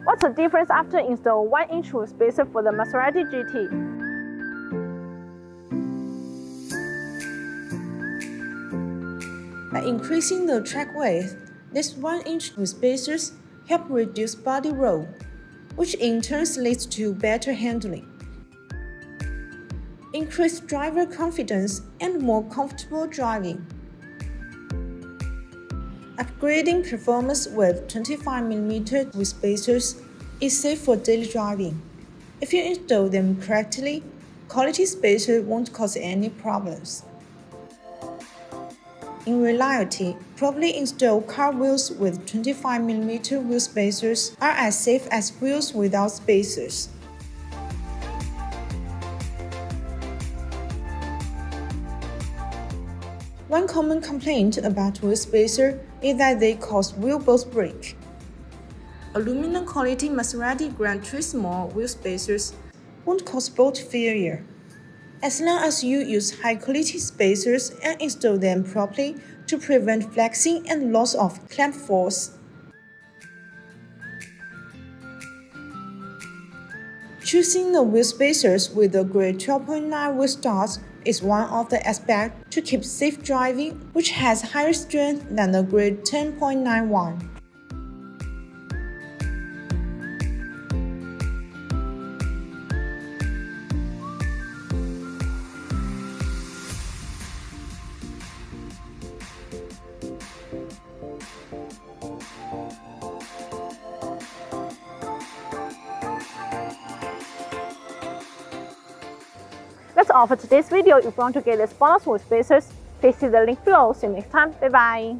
What's the difference after install 1-inch wheel spacer for the Maserati GT? By increasing the track width, these 1-inch wheel spacers help reduce body roll, which in turn leads to better handling, increased driver confidence, and more comfortable driving. Upgrading performance with 25mm wheel spacers is safe for daily driving. If you install them correctly, quality spacer won't cause any problems. In reality, properly installed car wheels with 25mm wheel spacers are as safe as wheels without spacers. One common complaint about wheel spacer is that they cause wheel bolts break. Aluminum quality Maserati GranTurismo wheel spacers won't cause bolt failure, as long as you use high-quality spacers and install them properly to prevent flexing and loss of clamp force. Choosing the wheel spacers with the grade 12.9 wheel studs is one of the aspects to keep safe driving, which has higher strength than the grade 10.9 one. That's all for today's video. If you want to get this bonus wheel spacers, please see the link below. See you next time. Bye bye.